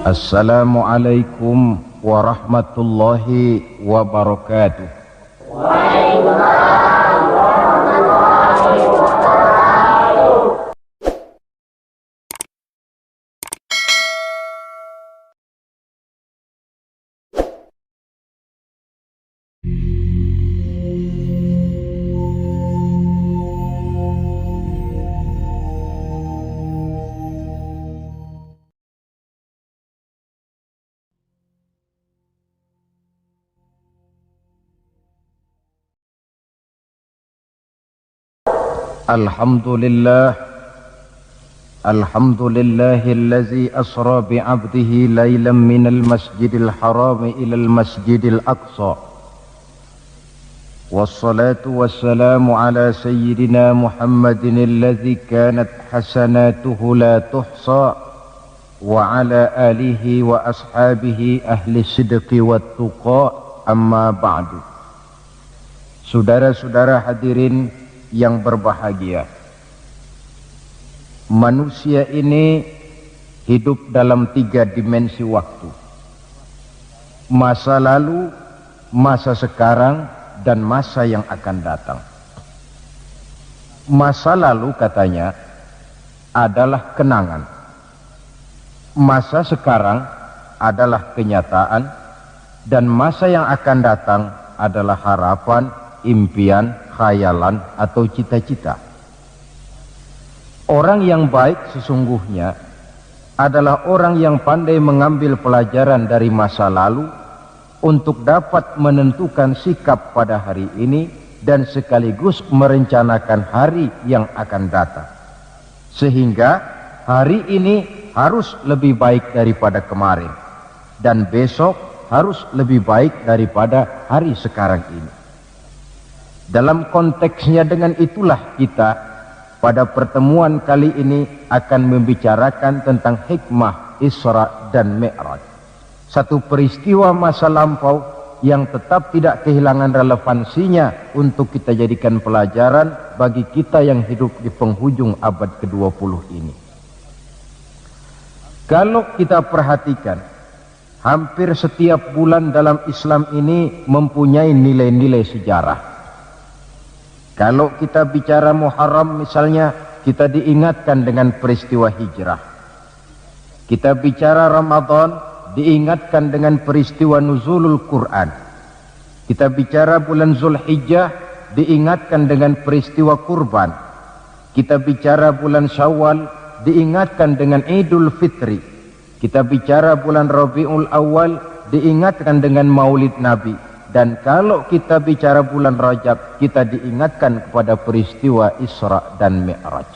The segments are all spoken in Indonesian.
Assalamualaikum warahmatullahi wabarakatuh. Waalaikumsalam warahmatullahi wabarakatuh. Alhamdulillahillazi asra bi'abdihi laylan minal masjidil haram ilal masjidil aqsa. Wassalatu wassalamu ala sayyidina Muhammadin alladzi kanat hasanatuhu la tuhsa wa ala alihi wa ashabihi ahli sidqi wat tuqa, amma ba'du. Saudara-saudara hadirin yang berbahagia, manusia ini hidup dalam 3 dimensi waktu: masa lalu, masa sekarang, dan masa yang akan datang. Masa lalu katanya adalah kenangan, masa sekarang adalah kenyataan, dan masa yang akan datang adalah harapan, impian, khayalan, atau cita-cita. Orang yang baik sesungguhnya adalah orang yang pandai mengambil pelajaran dari masa lalu untuk dapat menentukan sikap pada hari ini dan sekaligus merencanakan hari yang akan datang, sehingga hari ini harus lebih baik daripada kemarin dan besok harus lebih baik daripada hari sekarang ini. Dalam konteksnya dengan itulah kita pada pertemuan kali ini akan membicarakan tentang hikmah Isra dan Mi'raj, satu peristiwa masa lampau yang tetap tidak kehilangan relevansinya untuk kita jadikan pelajaran bagi kita yang hidup di penghujung abad ke-20 ini. Kalau kita perhatikan, hampir setiap bulan dalam Islam ini mempunyai nilai-nilai sejarah. Kalau kita bicara Muharram misalnya, kita diingatkan dengan peristiwa hijrah. Kita bicara Ramadan, diingatkan dengan peristiwa nuzulul Quran. Kita bicara bulan Zulhijjah, diingatkan dengan peristiwa kurban. Kita bicara bulan Syawal, diingatkan dengan Idul Fitri. Kita bicara bulan Rabiul Awal, diingatkan dengan Maulid Nabi. Dan kalau kita bicara bulan Rajab, kita diingatkan kepada peristiwa Isra dan Mi'raj.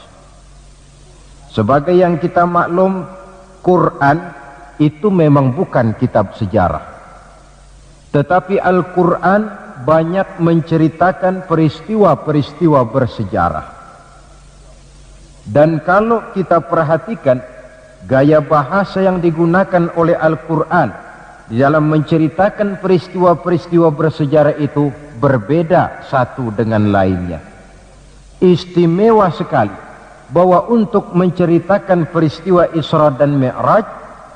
Sebagai yang kita maklum, Quran itu memang bukan kitab sejarah, tetapi Al-Quran banyak menceritakan peristiwa-peristiwa bersejarah. Dan kalau kita perhatikan gaya bahasa yang digunakan oleh Al-Quran di dalam menceritakan peristiwa-peristiwa bersejarah itu berbeda satu dengan lainnya. Istimewa sekali bahwa untuk menceritakan peristiwa Isra dan Mi'raj,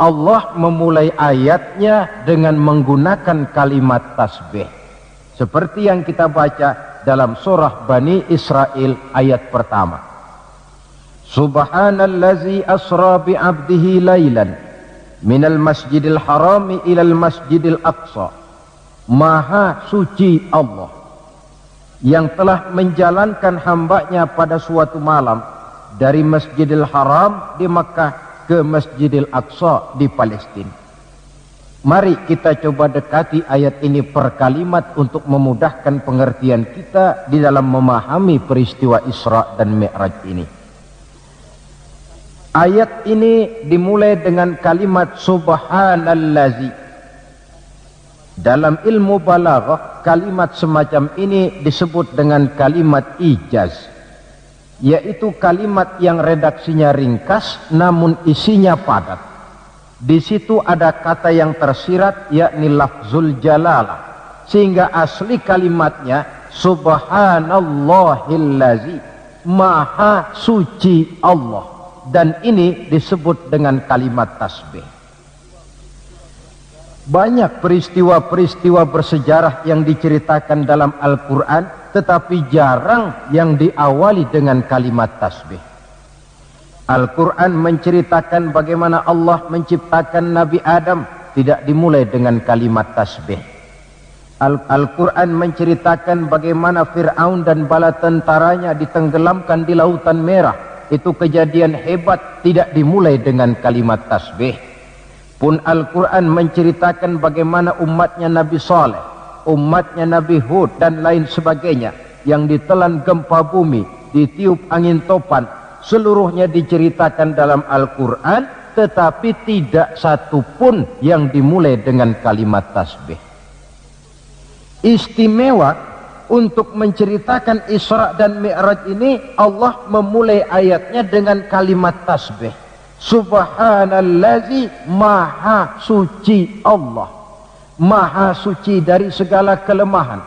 Allah memulai ayatnya dengan menggunakan kalimat tasbih, seperti yang kita baca dalam surah Bani Israel ayat pertama. Subhanallazi asra bi'abdihi laylan minal masjidil harami ilal masjidil aqsa. Maha suci Allah yang telah menjalankan hambanya pada suatu malam dari Masjidil Haram di Makkah ke Masjidil Aqsa di Palestina. Mari kita coba dekati ayat ini per kalimat untuk memudahkan pengertian kita di dalam memahami peristiwa Isra dan Mi'raj ini. Ayat ini dimulai dengan kalimat subhanallazi. Dalam ilmu balaghah, kalimat semacam ini disebut dengan kalimat ijaz, yaitu kalimat yang redaksinya ringkas namun isinya padat. Di situ ada kata yang tersirat, yakni lafzul jalalah, sehingga asli kalimatnya subhanallahillazi, maha suci Allah. Dan ini disebut dengan kalimat tasbih. Banyak peristiwa-peristiwa bersejarah yang diceritakan dalam Al-Quran, tetapi jarang yang diawali dengan kalimat tasbih. Al-Quran menceritakan bagaimana Allah menciptakan Nabi Adam, tidak dimulai dengan kalimat tasbih. Al-Quran menceritakan bagaimana Fir'aun dan bala tentaranya ditenggelamkan di Lautan Merah. Itu kejadian hebat, tidak dimulai dengan kalimat tasbih. Pun Al-Quran menceritakan bagaimana umatnya Nabi Saleh, umatnya Nabi Hud dan lain sebagainya yang ditelan gempa bumi, ditiup angin topan, seluruhnya diceritakan dalam Al-Quran, tetapi tidak satu pun yang dimulai dengan kalimat tasbih. Istimewa untuk menceritakan Isra dan Mi'raj ini, Allah memulai ayatnya dengan kalimat tasbih. Subhanallazi, maha suci Allah, maha suci dari segala kelemahan,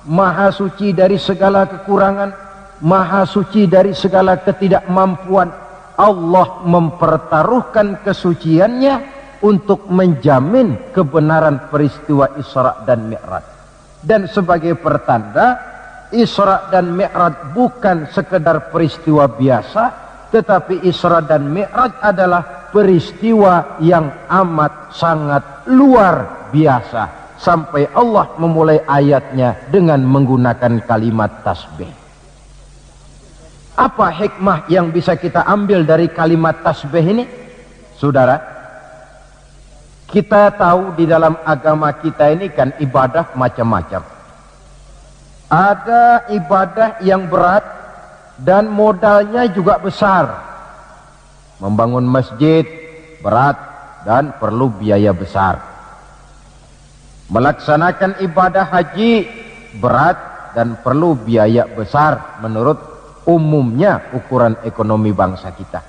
maha suci dari segala kekurangan, maha suci dari segala ketidakmampuan. Allah mempertaruhkan kesuciannya untuk menjamin kebenaran peristiwa Isra dan Mi'raj. Dan sebagai pertanda, Isra dan Mi'raj bukan sekedar peristiwa biasa, tetapi Isra dan Mi'raj adalah peristiwa yang amat sangat luar biasa, sampai Allah memulai ayatnya dengan menggunakan kalimat tasbih. Apa hikmah yang bisa kita ambil dari kalimat tasbih ini? Saudara, kita tahu di dalam agama kita ini kan ibadah macam-macam. Ada ibadah yang berat dan modalnya juga besar. Membangun masjid berat dan perlu biaya besar. Melaksanakan ibadah haji berat dan perlu biaya besar menurut umumnya ukuran ekonomi bangsa kita.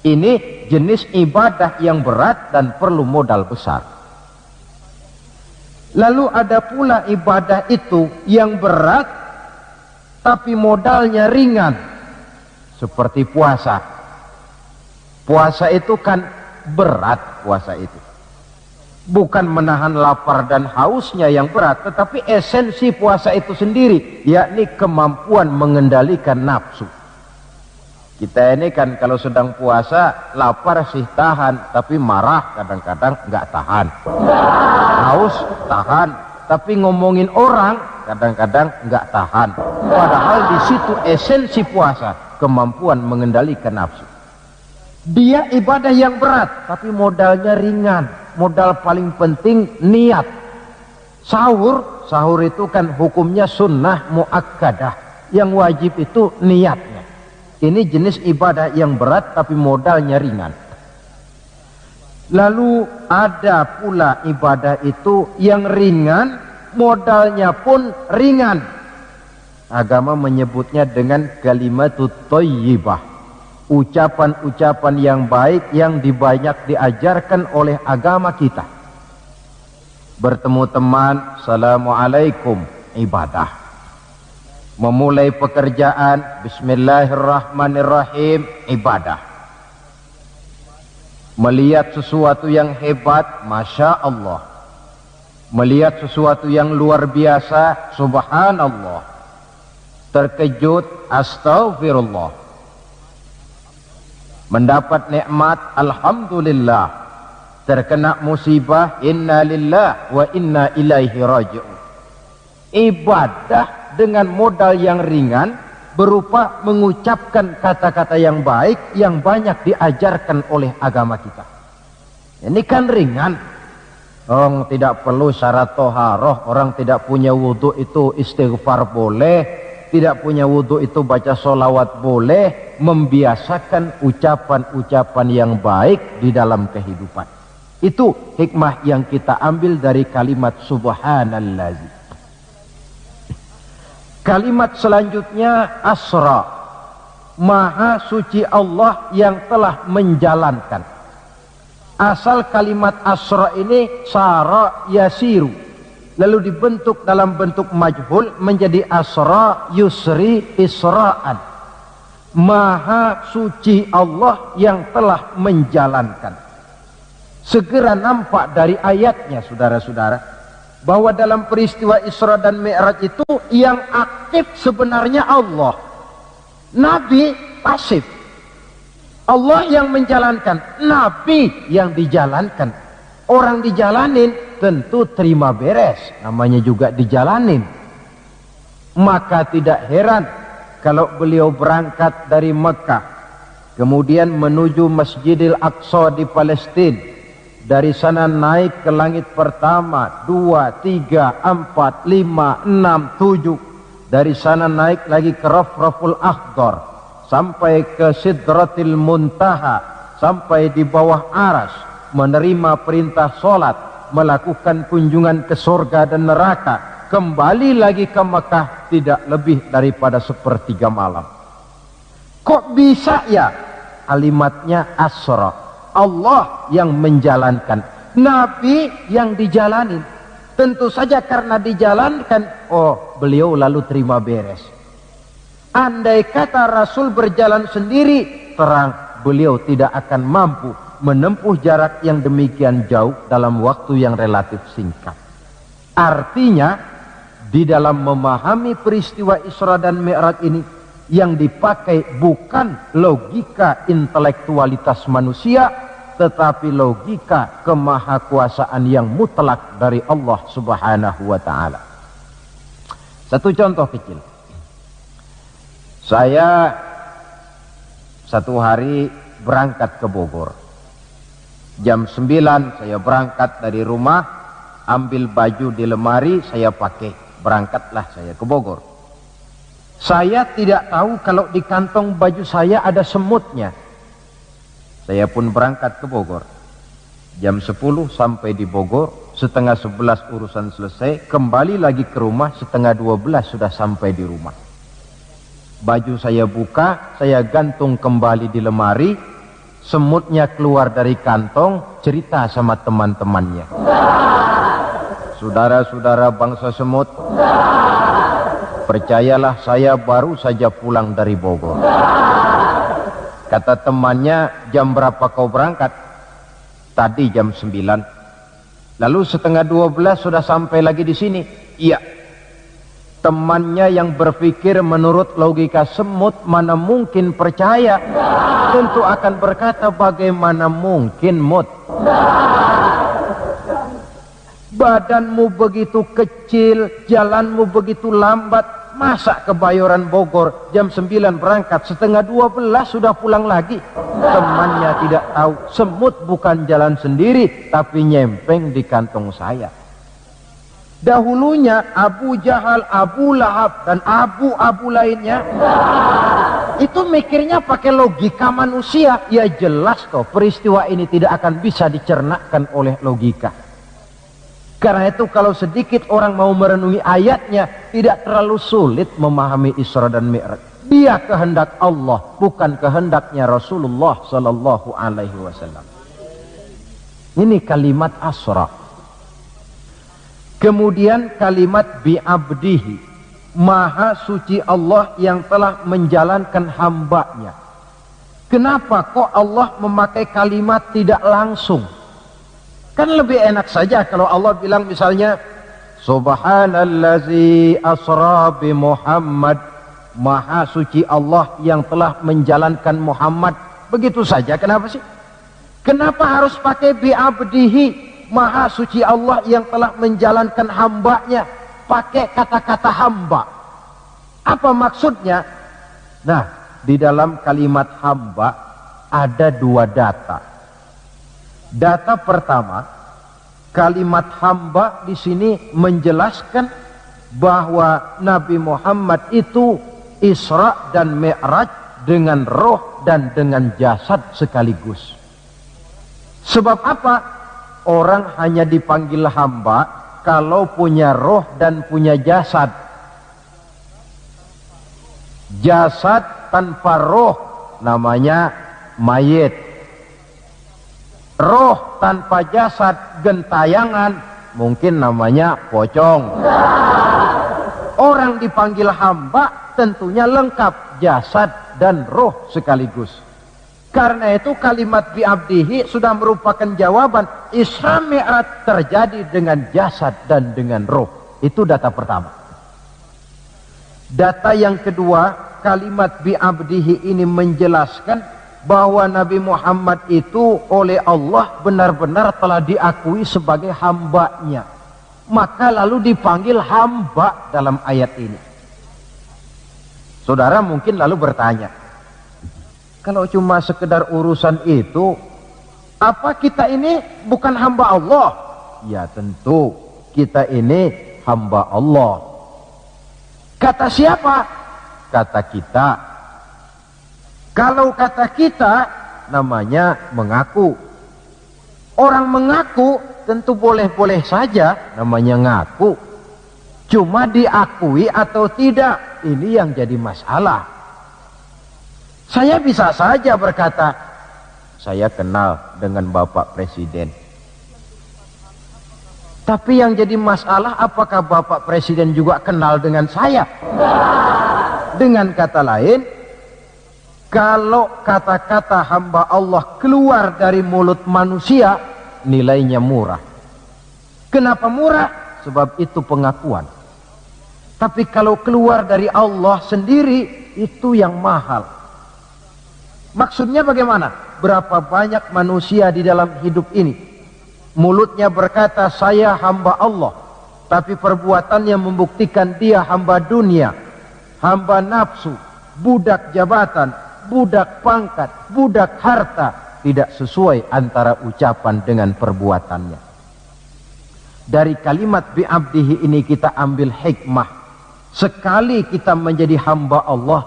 Ini jenis ibadah yang berat dan perlu modal besar. Lalu ada pula ibadah itu yang berat tapi modalnya ringan. Seperti puasa. Puasa itu kan berat, puasa itu. Bukan menahan lapar dan hausnya yang berat, tetapi esensi puasa itu sendiri, yakni kemampuan mengendalikan nafsu. Kita ini kan kalau sedang puasa, lapar sih tahan, tapi marah kadang-kadang nggak tahan. Haus tahan, tapi ngomongin orang kadang-kadang nggak tahan. Padahal di situ esensi puasa, kemampuan mengendalikan nafsu. Dia ibadah yang berat, tapi modalnya ringan. Modal paling penting niat. Sahur itu kan hukumnya sunnah muakkadah. Yang wajib itu niatnya. Ini jenis ibadah yang berat, tapi modalnya ringan. Lalu ada pula ibadah itu yang ringan, modalnya pun ringan. Agama menyebutnya dengan kalimatut thayyibah, ucapan-ucapan yang baik yang banyak diajarkan oleh agama kita. Bertemu teman, assalamualaikum, ibadah. Memulai pekerjaan, bismillahirrahmanirrahim, ibadah. Melihat sesuatu yang hebat, masya Allah. Melihat sesuatu yang luar biasa, subhanallah. Terkejut, astaghfirullah. Mendapat nikmat, alhamdulillah. Terkena musibah, inna lillah wa inna ilaihi raji'un. Ibadah dengan modal yang ringan berupa mengucapkan kata-kata yang baik yang banyak diajarkan oleh agama kita. Ini kan ringan. Orang tidak perlu syarat toharoh, orang tidak punya wudhu itu istighfar boleh, tidak punya wudhu itu baca sholawat boleh, membiasakan ucapan-ucapan yang baik di dalam kehidupan. Itu hikmah yang kita ambil dari kalimat subhanallazi. Kalimat selanjutnya asra, maha suci Allah yang telah menjalankan. Asal kalimat asra ini sara yasiru, lalu dibentuk dalam bentuk majhul menjadi asra yusri isra'an. Maha suci Allah yang telah menjalankan. Segera nampak dari ayatnya, saudara-saudara, bahwa dalam peristiwa Isra dan Mi'raj itu yang aktif sebenarnya Allah. Nabi pasif. Allah yang menjalankan, Nabi yang dijalankan. Orang dijalanin tentu terima beres, namanya juga dijalanin. Maka tidak heran kalau beliau berangkat dari Mekah, kemudian menuju Masjidil Aqsa di Palestina. Dari sana naik ke langit pertama, 2, 3, 4, 5, 6, 7. Dari sana naik lagi ke Rafraful Akhdar, sampai ke Sidratil Muntaha, sampai di bawah Aras, menerima perintah solat, melakukan kunjungan ke surga dan neraka, kembali lagi ke Mekah tidak lebih daripada sepertiga malam. Kok bisa ya? Kalimatnya Asra. Allah yang menjalankan, Nabi yang dijalanin. Tentu saja karena dijalankan, oh beliau lalu terima beres. Andai kata Rasul berjalan sendiri, terang beliau tidak akan mampu menempuh jarak yang demikian jauh dalam waktu yang relatif singkat. Artinya, di dalam memahami peristiwa Isra dan Mi'raj ini, yang dipakai bukan logika intelektualitas manusia, tetapi logika kemahakuasaan yang mutlak dari Allah Subhanahu wa ta'ala. Satu contoh kecil. Saya satu hari berangkat ke Bogor. Jam 9 saya berangkat dari rumah, ambil baju di lemari, saya pakai, berangkatlah saya ke Bogor. Saya tidak tahu kalau di kantong baju saya ada semutnya. Saya pun berangkat ke Bogor. Jam 10 sampai di Bogor, setengah 11 urusan selesai, kembali lagi ke rumah, setengah 12 sudah sampai di rumah. Baju saya buka, saya gantung kembali di lemari, semutnya keluar dari kantong, cerita sama teman-temannya. Saudara-saudara bangsa semut, percayalah saya baru saja pulang dari Bogor. Kata temannya, jam berapa kau berangkat? Tadi jam 9. Lalu setengah 12 sudah sampai lagi di sini? Iya. Temannya yang berpikir menurut logika semut, mana mungkin percaya, tentu akan berkata, bagaimana mungkin Mut? Badanmu begitu kecil, jalanmu begitu lambat, masa ke Bayoran Bogor jam 9 berangkat, setengah 12 sudah pulang lagi? Temannya tidak tahu, semut bukan jalan sendiri, tapi nyempeng di kantong saya. Dahulunya Abu Jahal, Abu Lahab, dan abu-abu lainnya, itu mikirnya pakai logika manusia. Ya jelas toh, peristiwa ini tidak akan bisa dicernakkan oleh logika. Karena itu kalau sedikit orang mau merenungi ayatnya, tidak terlalu sulit memahami Isra dan Mi'raj. Dia kehendak Allah, bukan kehendaknya Rasulullah Sallallahu Alaihi Wasallam. Ini kalimat Asra. Kemudian kalimat bi'abdihi, maha suci Allah yang telah menjalankan hambanya. Kenapa kok Allah memakai kalimat tidak langsung? Kan lebih enak saja kalau Allah bilang misalnya, Subhanallazi asra bi Muhammad, maha suci Allah yang telah menjalankan Muhammad. Begitu saja, kenapa sih? Kenapa harus pakai bi'abdihi, maha suci Allah yang telah menjalankan hambanya? Pakai kata-kata hamba. Apa maksudnya? Nah, di dalam kalimat hamba ada dua data. Data pertama, kalimat hamba di sini menjelaskan bahwa Nabi Muhammad itu Isra dan Mi'raj dengan roh dan dengan jasad sekaligus. Sebab apa? Orang hanya dipanggil hamba kalau punya roh dan punya jasad. Jasad tanpa roh namanya mayit. Roh tanpa jasad gentayangan, mungkin namanya pocong. Orang dipanggil hamba tentunya lengkap jasad dan roh sekaligus. Karena itu kalimat bi'abdihi sudah merupakan jawaban. Isra Mi'raj terjadi dengan jasad dan dengan roh. Itu data pertama. Data yang kedua, kalimat bi'abdihi ini menjelaskan bahwa Nabi Muhammad itu oleh Allah benar-benar telah diakui sebagai hambanya. Maka lalu dipanggil hamba dalam ayat ini. Saudara mungkin lalu bertanya, kalau cuma sekedar urusan itu, apa kita ini bukan hamba Allah? Ya tentu, kita ini hamba Allah. Kata siapa? Kata kita. Kalau kata kita, namanya mengaku. Orang mengaku tentu boleh-boleh saja, namanya ngaku. Cuma diakui atau tidak, ini yang jadi masalah. Saya bisa saja berkata, saya kenal dengan Bapak Presiden. Tapi yang jadi masalah, apakah Bapak Presiden juga kenal dengan saya? Dengan kata lain, kalau kata-kata hamba Allah keluar dari mulut manusia, nilainya murah. Kenapa murah? Sebab itu pengakuan. Tapi kalau keluar dari Allah sendiri, itu yang mahal. Maksudnya bagaimana? Berapa banyak manusia di dalam hidup ini, mulutnya berkata saya hamba Allah, tapi perbuatannya membuktikan dia hamba dunia, hamba nafsu, budak jabatan, budak pangkat, budak harta. Tidak sesuai antara ucapan dengan perbuatannya. Dari kalimat bi'abdihi ini kita ambil hikmah. Sekali kita menjadi hamba Allah,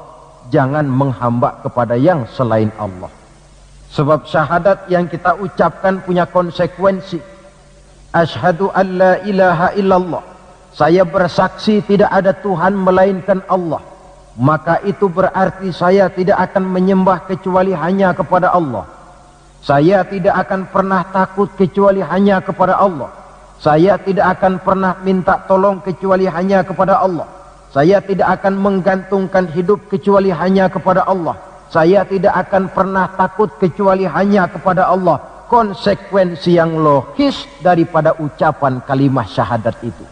jangan menghamba kepada yang selain Allah. Sebab syahadat yang kita ucapkan punya konsekuensi. Asyhadu an la ilaha illallah. Saya bersaksi tidak ada Tuhan melainkan Allah. Maka itu berarti saya tidak akan menyembah kecuali hanya kepada Allah. Saya tidak akan pernah takut kecuali hanya kepada Allah. Saya tidak akan pernah minta tolong kecuali hanya kepada Allah. Saya tidak akan menggantungkan hidup kecuali hanya kepada Allah. Saya tidak akan pernah takut kecuali hanya kepada Allah. Konsekuensi yang logis daripada ucapan kalimat syahadat itu.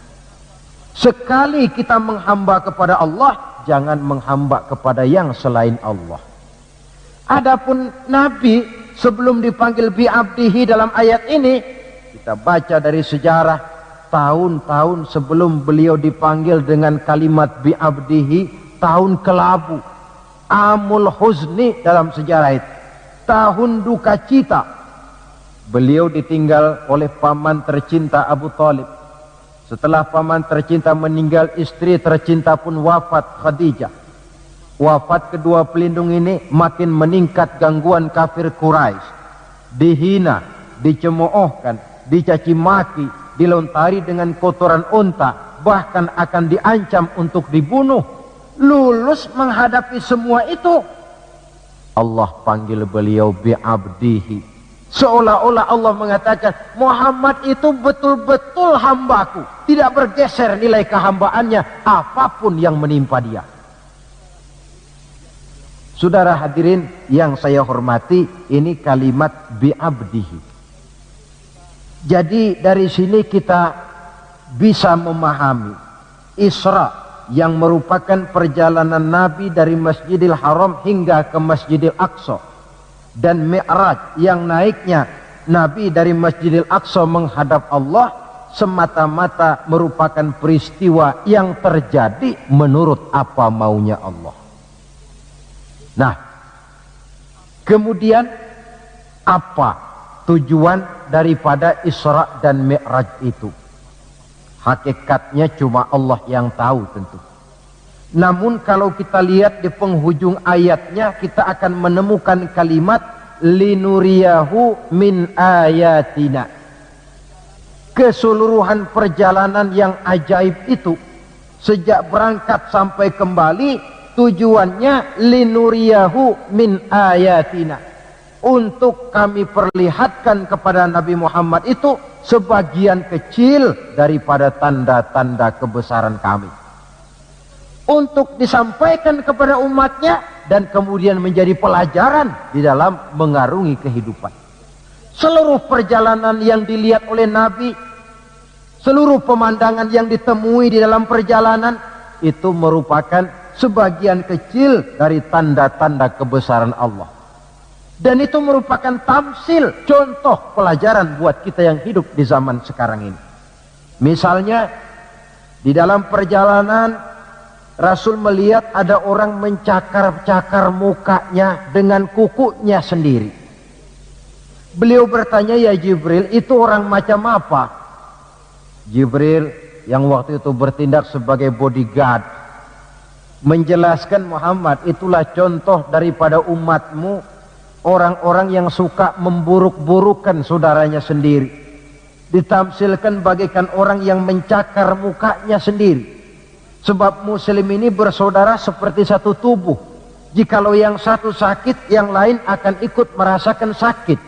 Sekali kita menghamba kepada Allah, jangan menghamba kepada yang selain Allah. Adapun Nabi sebelum dipanggil bi'abdihi dalam ayat ini, kita baca dari sejarah. Tahun-tahun sebelum beliau dipanggil dengan kalimat bi'abdihi, tahun kelabu, amul huzni dalam sejarah itu, tahun duka cita. Beliau ditinggal oleh paman tercinta Abu Thalib. Setelah paman tercinta meninggal, istri tercinta pun wafat, Khadijah. Wafat kedua pelindung ini makin meningkat gangguan kafir Quraisy. Dihina, dicemoohkan, dicaci maki, dilontari dengan kotoran unta, bahkan akan diancam untuk dibunuh. Lulus menghadapi semua itu, Allah panggil beliau bi'abdihi. Seolah-olah Allah mengatakan, Muhammad itu betul-betul hambaku, tidak bergeser nilai kehambaannya apapun yang menimpa dia. Saudara hadirin yang saya hormati, ini kalimat bi'abdihi. Jadi dari sini kita bisa memahami Isra yang merupakan perjalanan Nabi dari Masjidil Haram hingga ke Masjidil Aqsa, dan Mi'raj yang naiknya Nabi dari Masjidil Aqsa menghadap Allah semata-mata merupakan peristiwa yang terjadi menurut apa maunya Allah. Nah, kemudian apa tujuan daripada Isra dan Mi'raj itu? Hakikatnya cuma Allah yang tahu tentu. Namun kalau kita lihat di penghujung ayatnya, kita akan menemukan kalimat linuriyahu min ayatina. Keseluruhan perjalanan yang ajaib itu, sejak berangkat sampai kembali, tujuannya linuriyahu min ayatina, untuk kami perlihatkan kepada Nabi Muhammad itu sebagian kecil daripada tanda-tanda kebesaran kami, untuk disampaikan kepada umatnya dan kemudian menjadi pelajaran di dalam mengarungi kehidupan. Seluruh perjalanan yang dilihat oleh Nabi, seluruh pemandangan yang ditemui di dalam perjalanan, itu merupakan sebagian kecil dari tanda-tanda kebesaran Allah. Dan itu merupakan tamsil, contoh pelajaran buat kita yang hidup di zaman sekarang ini. Misalnya, di dalam perjalanan, Rasul melihat ada orang mencakar-cakar mukanya dengan kukunya sendiri. Beliau bertanya, ya Jibril, itu orang macam apa? Jibril yang waktu itu bertindak sebagai bodyguard menjelaskan, Muhammad, itulah contoh daripada umatmu, orang-orang yang suka memburuk-burukan saudaranya sendiri. Ditamsilkan bagaikan orang yang mencakar mukanya sendiri. Sebab muslim ini bersaudara seperti satu tubuh. Jikalau yang satu sakit, yang lain akan ikut merasakan sakit.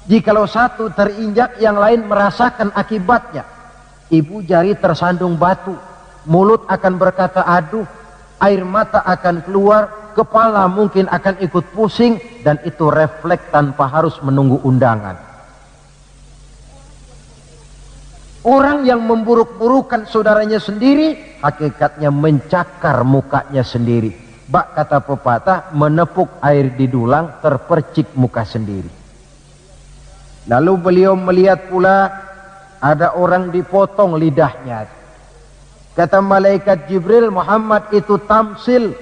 Jikalau satu terinjak, yang lain merasakan akibatnya. Ibu jari tersandung batu, mulut akan berkata aduh, air mata akan keluar, kepala mungkin akan ikut pusing, dan itu refleks tanpa harus menunggu undangan. Orang yang memburuk-burukan saudaranya sendiri, hakikatnya mencakar mukanya sendiri. Bak kata pepatah, menepuk air di dulang, terpercik muka sendiri. Lalu beliau melihat pula ada orang dipotong lidahnya. Kata malaikat Jibril, Muhammad, itu tamsil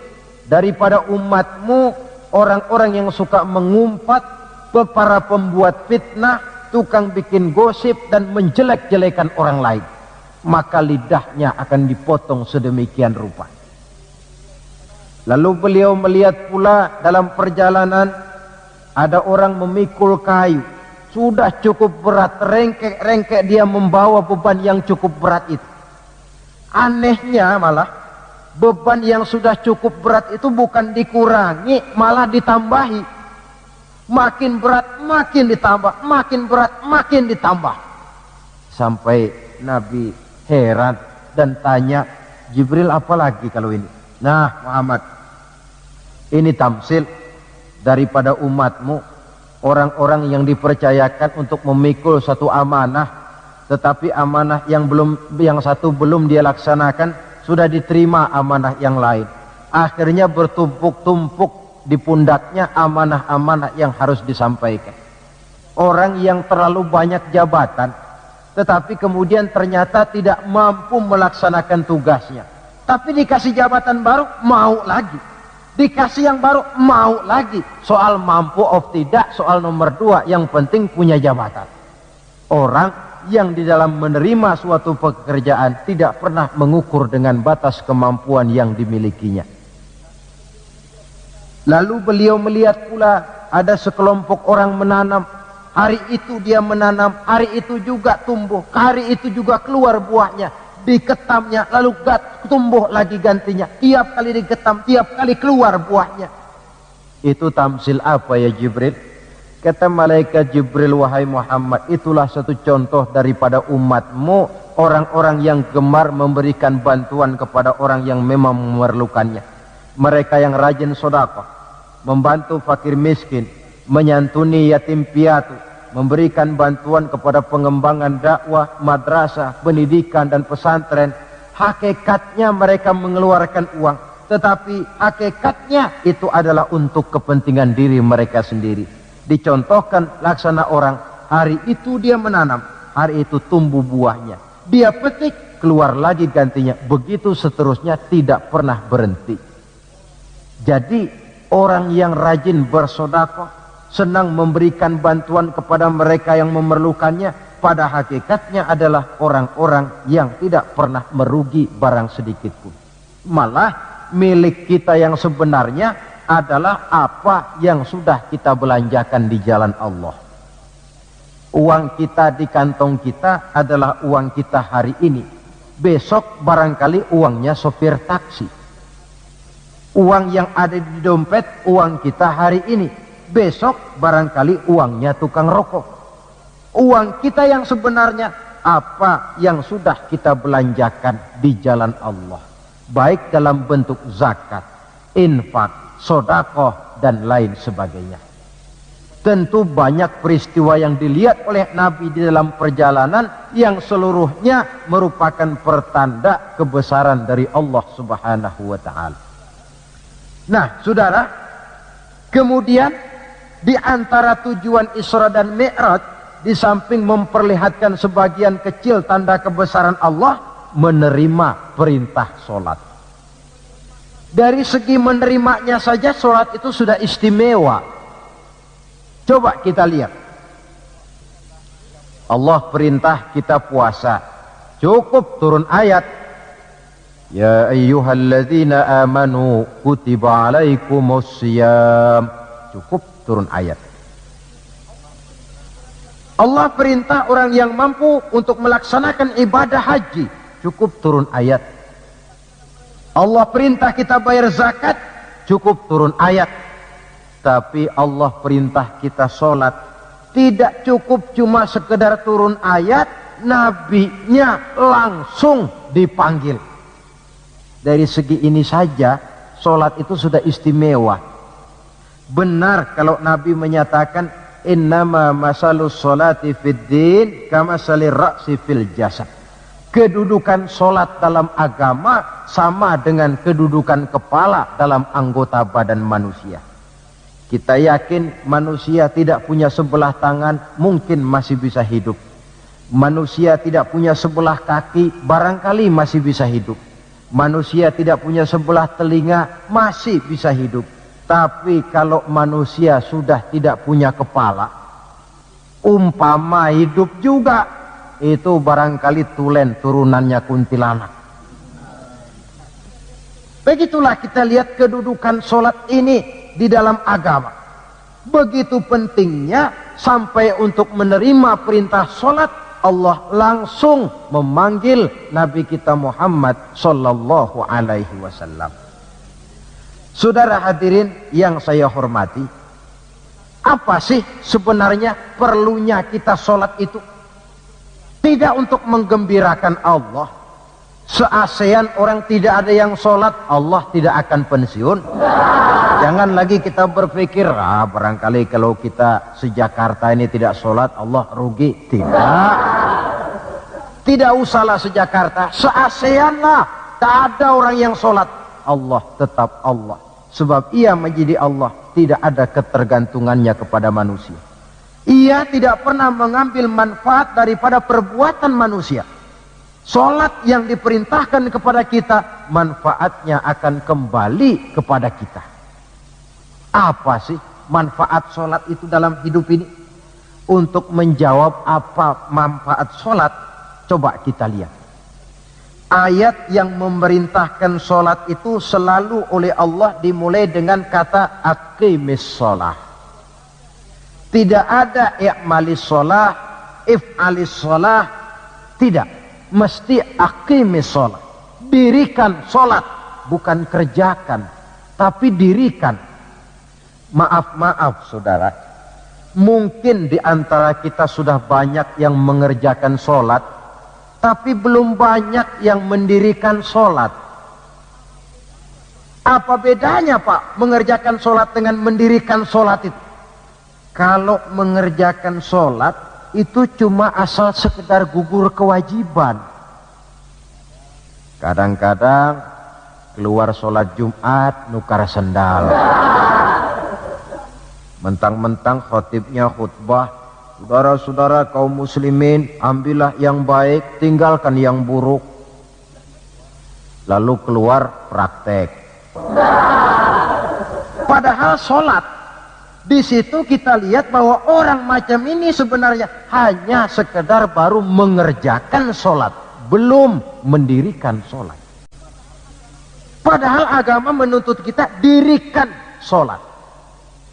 daripada umatmu, orang-orang yang suka mengumpat, para pembuat fitnah, tukang bikin gosip dan menjelek-jelekan orang lain. Maka lidahnya akan dipotong sedemikian rupa. Lalu beliau melihat pula dalam perjalanan ada orang memikul kayu. Sudah cukup berat, rengkek-rengkek dia membawa beban yang cukup berat itu. Anehnya malah, beban yang sudah cukup berat itu bukan dikurangi, malah ditambahi. Makin berat, makin ditambah, makin berat, makin ditambah. Sampai Nabi heran dan tanya, Jibril, apa lagi kalau ini? Nah Muhammad, ini tamsil daripada umatmu, orang-orang yang dipercayakan untuk memikul satu amanah, tetapi amanah yang satu belum dia laksanakan, sudah diterima amanah yang lain. Akhirnya bertumpuk-tumpuk di pundaknya amanah-amanah yang harus disampaikan. Orang yang terlalu banyak jabatan, tetapi kemudian ternyata tidak mampu melaksanakan tugasnya. Tapi dikasih jabatan baru, mau lagi. Dikasih yang baru, mau lagi. Soal mampu of tidak, soal nomor dua, yang penting punya jabatan. Orang yang di dalam menerima suatu pekerjaan tidak pernah mengukur dengan batas kemampuan yang dimilikinya. Lalu beliau melihat pula ada sekelompok orang menanam. Hari itu dia menanam, hari itu juga tumbuh, hari itu juga keluar buahnya. Diketamnya, lalu tumbuh lagi gantinya. Tiap kali diketam, tiap kali keluar buahnya. Itu tamsil apa ya Jibril? Kata malaikat Jibril, wahai Muhammad, itulah satu contoh daripada umatmu, orang-orang yang gemar memberikan bantuan kepada orang yang memang memerlukannya. Mereka yang rajin sedekah, membantu fakir miskin, menyantuni yatim piatu, memberikan bantuan kepada pengembangan dakwah, madrasah, pendidikan dan pesantren. Hakikatnya mereka mengeluarkan uang, tetapi hakikatnya itu adalah untuk kepentingan diri mereka sendiri. Dicontohkan laksana orang, hari itu dia menanam, hari itu tumbuh buahnya. Dia petik, keluar lagi gantinya. Begitu seterusnya, tidak pernah berhenti. Jadi orang yang rajin bersedekah, senang memberikan bantuan kepada mereka yang memerlukannya, pada hakikatnya adalah orang-orang yang tidak pernah merugi barang sedikit pun. Malah milik kita yang sebenarnya adalah apa yang sudah kita belanjakan di jalan Allah. Uang kita di kantong kita adalah uang kita hari ini. Besok barangkali uangnya sopir taksi. Uang yang ada di dompet uang kita hari ini. Besok barangkali uangnya tukang rokok. Uang kita yang sebenarnya apa yang sudah kita belanjakan di jalan Allah, baik dalam bentuk zakat, infak, sodakoh, dan lain sebagainya. Tentu banyak peristiwa yang dilihat oleh Nabi di dalam perjalanan yang seluruhnya merupakan pertanda kebesaran dari Allah Subhanahu wa ta'ala. Nah, saudara, kemudian di antara tujuan Isra dan Mi'raj, di samping memperlihatkan sebagian kecil tanda kebesaran Allah, menerima perintah sholat. Dari segi menerimanya saja sholat itu sudah istimewa. Coba kita lihat. Allah perintah kita puasa. Cukup turun ayat. Ya ayyuhalladzina amanu kutiba alaikumusiyam. Cukup turun ayat. Allah perintah orang yang mampu untuk melaksanakan ibadah haji. Cukup turun ayat. Allah perintah kita bayar zakat. Cukup turun ayat. Tapi Allah perintah kita sholat. Tidak cukup cuma sekedar turun ayat, nabinya langsung dipanggil. Dari segi ini saja sholat itu sudah istimewa. Benar kalau Nabi menyatakan innama masalus sholati fid din kama salir ra'si fil jasad. Kedudukan sholat dalam agama sama dengan kedudukan kepala dalam anggota badan manusia. Kita yakin manusia tidak punya sebelah tangan, mungkin masih bisa hidup. Manusia tidak punya sebelah kaki, barangkali masih bisa hidup. Manusia tidak punya sebelah telinga, masih bisa hidup. Tapi kalau manusia sudah tidak punya kepala, umpama hidup juga, itu barangkali tulen turunannya kuntilanak. Begitulah kita lihat kedudukan sholat ini di dalam agama. Begitu pentingnya sampai untuk menerima perintah sholat, Allah langsung memanggil Nabi kita Muhammad sallallahu alaihi wasallam. Saudara hadirin yang saya hormati, apa sih sebenarnya perlunya kita sholat itu? Tidak untuk menggembirakan Allah. Se-ASEAN orang tidak ada yang sholat, Allah tidak akan pensiun. Jangan lagi kita berpikir, barangkali kalau kita se-Jakarta ini tidak sholat, Allah rugi. Tidak. Tidak usahlah se-Jakarta, se-ASEAN lah. Tak ada orang yang sholat. Allah tetap Allah. Sebab ia menjadi Allah, tidak ada ketergantungannya kepada manusia. Ia tidak pernah mengambil manfaat daripada perbuatan manusia. Sholat yang diperintahkan kepada kita, manfaatnya akan kembali kepada kita. Apa sih manfaat sholat itu dalam hidup ini? Untuk menjawab apa manfaat sholat, coba kita lihat. Ayat yang memerintahkan sholat itu selalu oleh Allah dimulai dengan kata aqimis sholah. Tidak ada i'malis sholah, if'alis sholah, tidak. Mesti aqimis sholat. Dirikan sholat, bukan kerjakan, tapi dirikan. Maaf saudara, mungkin di antara kita sudah banyak yang mengerjakan sholat, tapi belum banyak yang mendirikan sholat. Apa bedanya Pak mengerjakan sholat dengan mendirikan sholat itu? Kalau mengerjakan sholat itu cuma asal sekedar gugur kewajiban. Kadang-kadang keluar sholat Jumat nukar sendal. Mentang-mentang khotibnya khutbah, saudara-saudara kaum muslimin, ambillah yang baik, tinggalkan yang buruk. Lalu keluar praktek. Padahal sholat, di situ kita lihat bahwa orang macam ini sebenarnya hanya sekedar baru mengerjakan sholat, belum mendirikan sholat. Padahal agama menuntut kita dirikan sholat.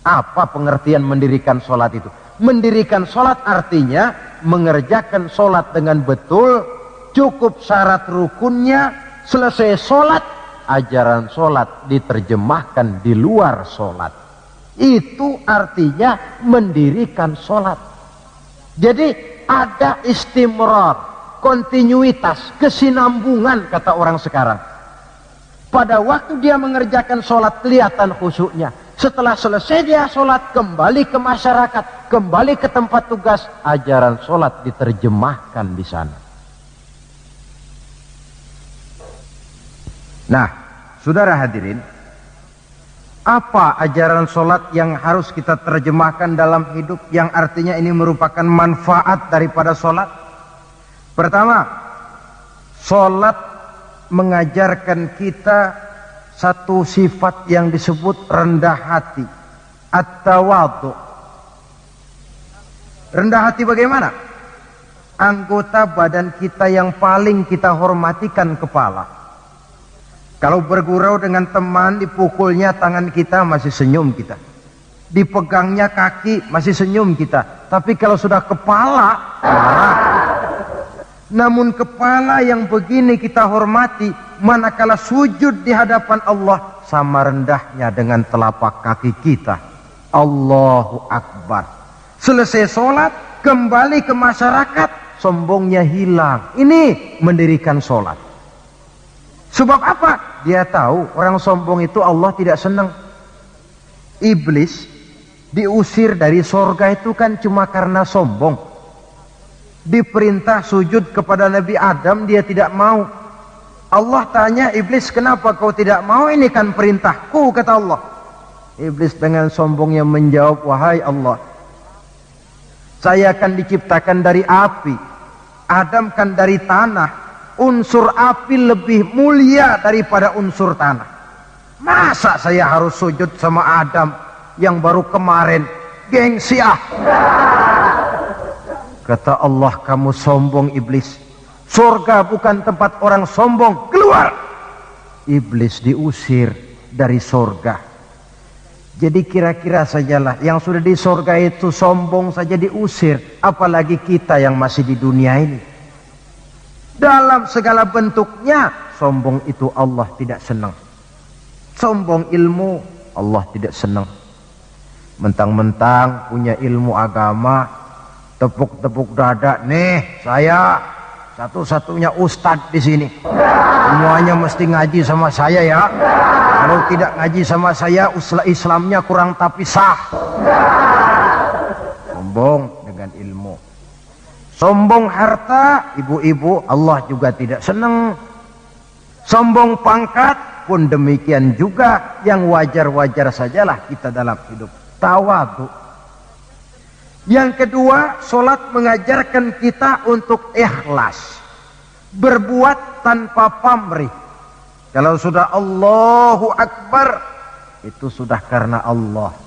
Apa pengertian mendirikan sholat itu? Mendirikan sholat artinya mengerjakan sholat dengan betul, cukup syarat rukunnya, selesai sholat, ajaran sholat diterjemahkan di luar sholat. Itu artinya mendirikan sholat. Jadi ada istimrar, kontinuitas, kesinambungan kata orang sekarang. Pada waktu dia mengerjakan sholat kelihatan khusyuknya. Setelah selesai dia sholat, kembali ke masyarakat, kembali ke tempat tugas, ajaran sholat diterjemahkan di sana. Nah, saudara hadirin, apa ajaran sholat yang harus kita terjemahkan dalam hidup, yang artinya ini merupakan manfaat daripada sholat? Pertama, sholat mengajarkan kita satu sifat yang disebut rendah hati, at-tawadhu. Rendah hati bagaimana? Anggota badan kita yang paling kita hormatikan kepala. Kalau bergurau dengan teman, dipukulnya tangan kita, masih senyum kita. Dipegangnya kaki, masih senyum kita. Tapi kalau sudah kepala, marah. Namun kepala yang begini kita hormati, manakala sujud di hadapan Allah, sama rendahnya dengan telapak kaki kita. Allahu Akbar. Selesai sholat, kembali ke masyarakat, sombongnya hilang. Ini mendirikan sholat. Sebab apa? Dia tahu orang sombong itu Allah tidak senang. Iblis diusir dari sorga itu kan cuma karena sombong. Diperintah sujud kepada Nabi Adam, dia tidak mau. Allah tanya Iblis, kenapa kau tidak mau? Ini kan perintahku, kata Allah. Iblis dengan sombongnya menjawab, wahai Allah, saya akan diciptakan dari api, Adam kan dari tanah. Unsur api lebih mulia daripada unsur tanah. Masa saya harus sujud sama Adam yang baru kemarin? Gengsi ah. Kata Allah, kamu sombong Iblis. Surga bukan tempat orang sombong. Keluar. Iblis diusir dari surga. Jadi kira-kira sajalah, yang sudah di surga itu sombong saja diusir, apalagi kita yang masih di dunia ini. Dalam segala bentuknya, sombong itu Allah tidak senang. Sombong ilmu, Allah tidak senang. Mentang-mentang punya ilmu agama, tepuk-tepuk dada, nih saya satu-satunya ustadz di sini. Semuanya mesti ngaji sama saya ya. Kalau tidak ngaji sama saya, Islamnya kurang tapi sah. Sombong dengan ilmu. Sombong harta, ibu-ibu, Allah juga tidak senang. Sombong pangkat pun demikian juga, yang wajar-wajar sajalah kita dalam hidup. Tawadhu. Yang kedua, sholat mengajarkan kita untuk ikhlas. Berbuat tanpa pamrih. Kalau sudah Allahu Akbar, itu sudah karena Allah.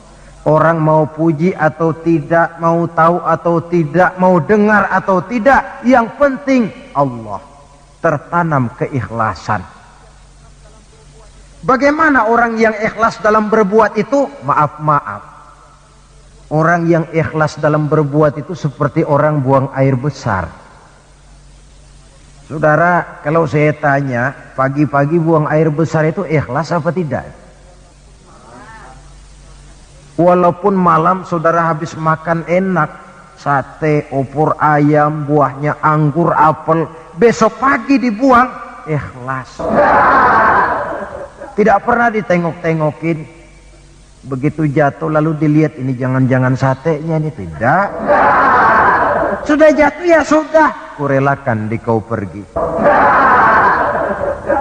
Orang mau puji atau tidak, mau tahu atau tidak, mau dengar atau tidak, yang penting Allah. Tertanam keikhlasan. Bagaimana orang yang ikhlas dalam berbuat itu? Maaf-maaf. Orang yang ikhlas dalam berbuat itu seperti orang buang air besar. Saudara, kalau saya tanya, pagi-pagi buang air besar itu ikhlas apa tidak? Walaupun malam saudara habis makan enak, sate, opor ayam, buahnya anggur, apel, besok pagi dibuang, ikhlas. Tidak pernah ditengok-tengokin. Begitu jatuh lalu dilihat, ini jangan-jangan satenya ini, tidak. Sudah jatuh ya sudah, kurelakan di kau pergi.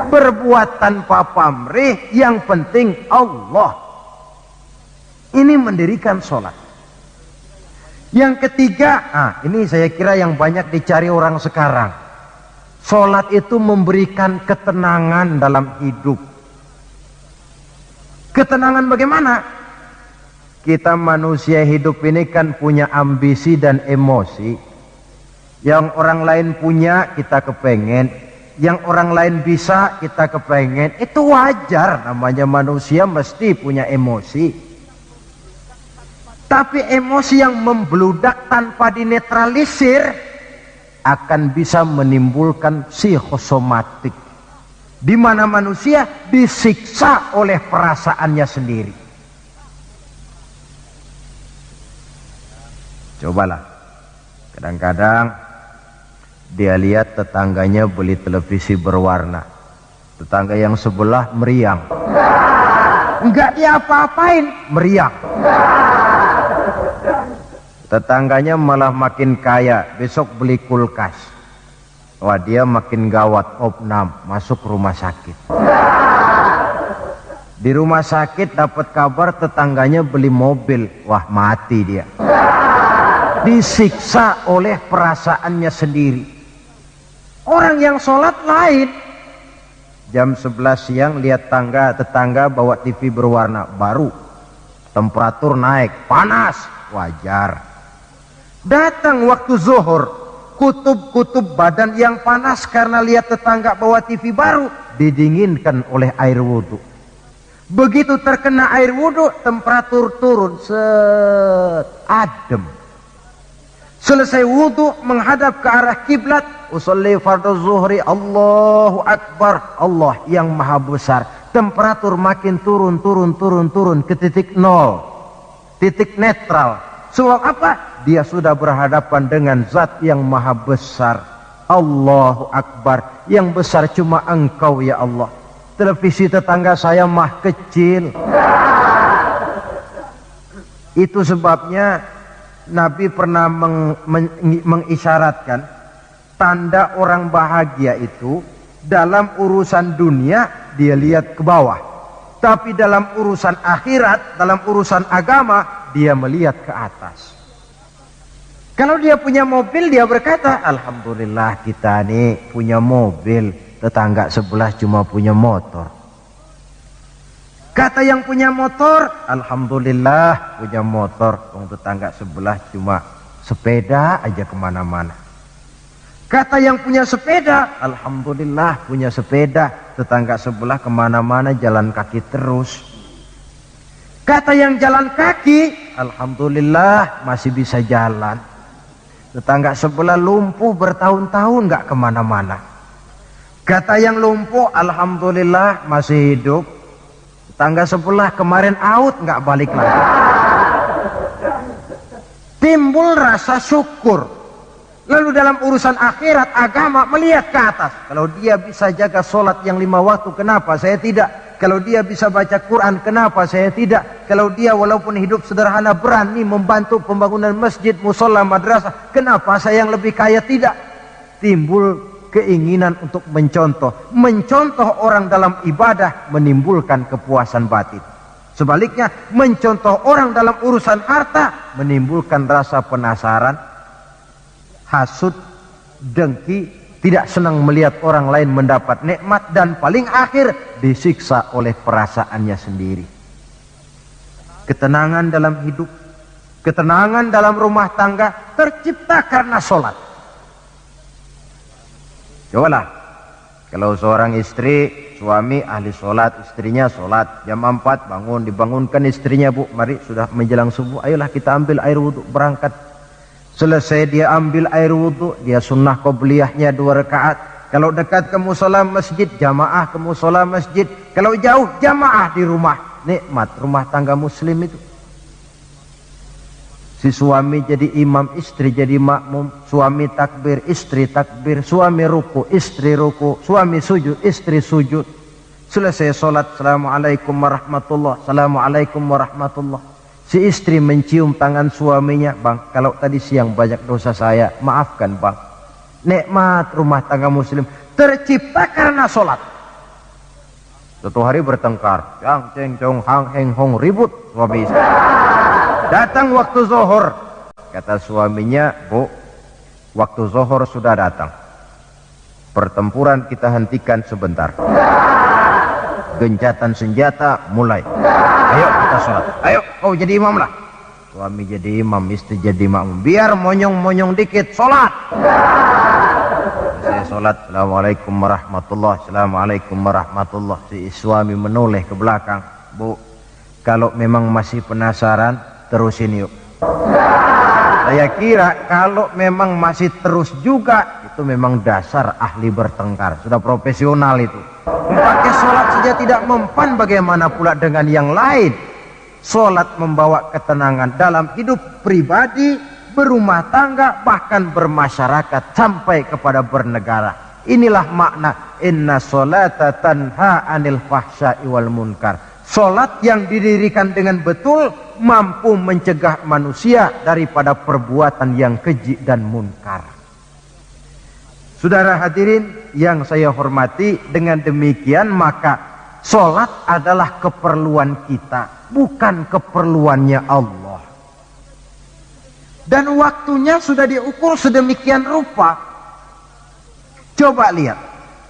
Berbuat tanpa pamrih, yang penting Allah. Ini mendirikan sholat. Yang ketiga, ini saya kira yang banyak dicari orang sekarang. Sholat itu memberikan ketenangan dalam hidup. Ketenangan bagaimana? Kita manusia hidup ini kan punya ambisi dan emosi. Yang orang lain punya, kita kepengen. Yang orang lain bisa, kita kepengen. Itu wajar, namanya manusia mesti punya emosi. Tapi emosi yang membludak tanpa dinetralisir akan bisa menimbulkan psikosomatik, di mana manusia disiksa oleh perasaannya sendiri. Cobalah, kadang-kadang dia lihat tetangganya beli televisi berwarna, Tetangga yang sebelah meriang. Enggak dia apa-apain, meriang. Tetangganya malah makin kaya, besok beli kulkas. Wah, dia makin gawat, opnam, masuk rumah sakit. Di rumah sakit dapat kabar tetangganya beli mobil. Wah, mati dia. Disiksa oleh perasaannya sendiri. Orang yang sholat lain. Jam 11 siang lihat tetangga bawa TV berwarna baru. Temperatur naik, panas, wajar. Datang waktu zuhur, kutub-kutub badan yang panas karena lihat tetangga bawa TV baru, didinginkan oleh air wudhu. Begitu terkena air wudhu, temperatur turun, adem. Selesai wudhu, menghadap ke arah kiblat, usolli fardhu zuhri, Allahu Akbar, Allah yang maha besar. Temperatur makin turun ke titik nol, titik netral. Sebab apa? Dia sudah berhadapan dengan zat yang maha besar. Allahu Akbar, yang besar cuma engkau ya Allah. Televisi tetangga saya mah kecil. Itu sebabnya Nabi pernah mengisyaratkan tanda orang bahagia itu dalam urusan dunia dia lihat ke bawah, tapi dalam urusan akhirat, dalam urusan agama dia melihat ke atas. Kalau dia punya mobil, dia berkata, alhamdulillah kita nih punya mobil, tetangga sebelah cuma punya motor. Kata yang punya motor, alhamdulillah punya motor, tetangga sebelah cuma sepeda aja kemana-mana. Kata yang punya sepeda, alhamdulillah punya sepeda, tetangga sebelah kemana-mana jalan kaki terus. Kata yang jalan kaki, alhamdulillah masih bisa jalan. Tetangga sebelah lumpuh bertahun-tahun nggak kemana-mana. Kata yang lumpuh, alhamdulillah masih hidup. Tetangga sebelah kemarin out nggak balik lagi. Timbul rasa syukur. Lalu dalam urusan akhirat, agama melihat ke atas. Kalau dia bisa jaga sholat yang 5 waktu, kenapa saya tidak? Kalau dia bisa baca Quran, kenapa saya tidak? Kalau dia walaupun hidup sederhana berani membantu pembangunan masjid, musola, madrasah, kenapa saya yang lebih kaya tidak? Timbul keinginan untuk mencontoh. Mencontoh orang dalam ibadah menimbulkan kepuasan batin. Sebaliknya, mencontoh orang dalam urusan harta menimbulkan rasa penasaran, hasud, dengki, tidak senang melihat orang lain mendapat nikmat, dan paling akhir disiksa oleh perasaannya sendiri. Ketenangan dalam hidup, ketenangan dalam rumah tangga tercipta karena sholat. Cobalah, kalau seorang istri, suami ahli sholat, istrinya sholat, jam 4 bangun, dibangunkan istrinya, bu, mari sudah menjelang subuh, ayolah kita ambil air wudhu, berangkat. Selesai dia ambil air wudhu, dia sunnah qobliyahnya 2 rakaat. Kalau dekat ke musola masjid, jamaah ke musola masjid. Kalau jauh, jamaah di rumah. Nikmat rumah tangga muslim itu. Si suami jadi imam, istri jadi makmum. Suami takbir, istri takbir. Suami ruku, istri ruku. Suami sujud, istri sujud. Selesai sholat, assalamualaikum warahmatullah, assalamualaikum warahmatullah. Si istri mencium tangan suaminya, bang, kalau tadi siang banyak dosa saya, maafkan bang. Nikmat rumah tangga muslim tercipta karena sholat. Suatu hari bertengkar, yang ceng cong hang heng hong, ribut suami istri. Datang waktu zuhur, kata suaminya, bu, waktu zuhur sudah datang. Pertempuran kita hentikan sebentar. Gencatan senjata mulai. Ayo kita sholat. Ayo kau jadi imam lah. Suami jadi imam, istri jadi makmum. Biar monyong-monyong dikit, sholat. Saya sholat, assalamualaikum warahmatullah, assalamualaikum warahmatullah. Si suami menoleh ke belakang, bu, kalau memang masih penasaran, terusin yuk. Saya kira kalau memang masih terus juga, itu memang dasar ahli bertengkar, sudah profesional itu. Pakai sholat saja tidak mempan, bagaimana pula dengan yang lain? Sholat membawa ketenangan dalam hidup pribadi, berumah tangga, bahkan bermasyarakat sampai kepada bernegara. Inilah makna inna sholata tanha anil fahsya'i wal munkar. Salat yang didirikan dengan betul mampu mencegah manusia daripada perbuatan yang keji dan munkar. Saudara hadirin yang saya hormati, dengan demikian maka salat adalah keperluan kita, bukan keperluannya Allah. Dan waktunya sudah diukur sedemikian rupa. Coba lihat,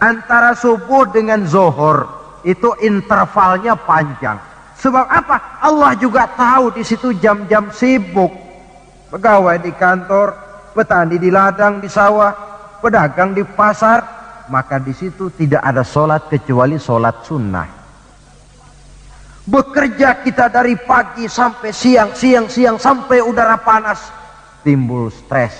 antara subuh dengan zuhur itu intervalnya panjang. Sebab apa? Allah juga tahu di situ jam-jam sibuk. Pegawai di kantor, petani di ladang, di sawah, pedagang di pasar, maka di situ tidak ada sholat kecuali sholat sunnah. Bekerja kita dari pagi sampai siang, siang sampai udara panas, timbul stres.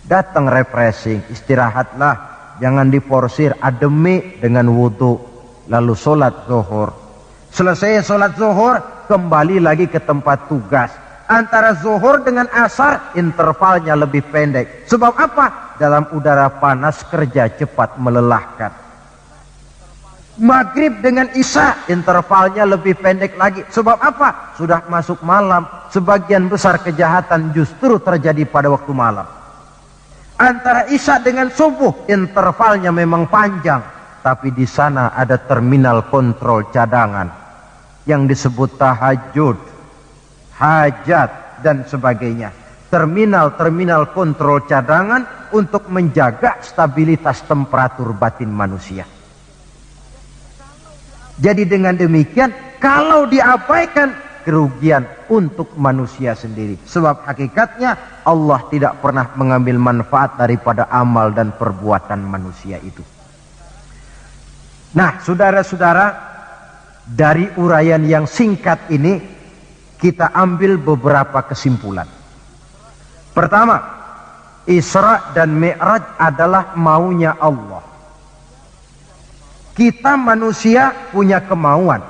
Datang refreshing, istirahatlah. Jangan diporsir, ademi dengan wudhu, lalu sholat zuhur. Selesai sholat zuhur, kembali lagi ke tempat tugas. Antara zuhur dengan asar, intervalnya lebih pendek. Sebab apa? Dalam udara panas, kerja cepat melelahkan. Maghrib dengan isya, intervalnya lebih pendek lagi. Sebab apa? Sudah masuk malam. Sebagian besar kejahatan justru terjadi pada waktu malam. Antara isya dengan subuh, intervalnya memang panjang, tapi di sana ada terminal kontrol cadangan yang disebut tahajud, hajat dan sebagainya. Terminal kontrol cadangan untuk menjaga stabilitas temperatur batin manusia. Jadi dengan demikian, kalau diabaikan, kerugian untuk manusia sendiri. Sebab hakikatnya Allah tidak pernah mengambil manfaat daripada amal dan perbuatan manusia itu. Nah, saudara-saudara, dari uraian yang singkat ini kita ambil beberapa kesimpulan. Pertama, Isra dan Mi'raj adalah maunya Allah. Kita manusia punya kemauan,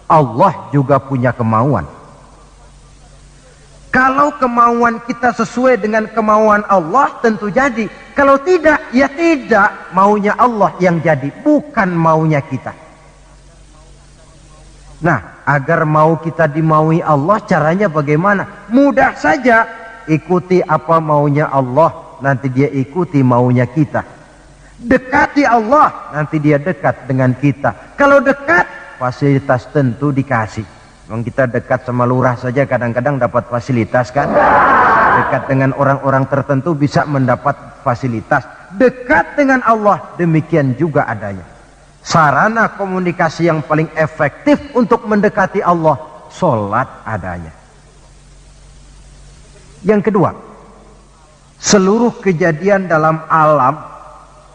Allah juga punya kemauan. Kalau kemauan kita sesuai dengan kemauan Allah, tentu jadi. Kalau tidak, ya tidak. Maunya Allah yang jadi, bukan maunya kita. Nah, agar mau kita dimaui Allah, caranya bagaimana? Mudah saja. Ikuti apa maunya Allah, nanti dia ikuti maunya kita. Dekati Allah, nanti dia dekat dengan kita. Kalau dekat, fasilitas tentu dikasih. Memang kita dekat sama lurah saja kadang-kadang dapat fasilitas kan. Dekat dengan orang-orang tertentu bisa mendapat fasilitas. Dekat dengan Allah, demikian juga adanya. Sarana komunikasi yang paling efektif untuk mendekati Allah, sholat adanya. Yang kedua, seluruh kejadian dalam alam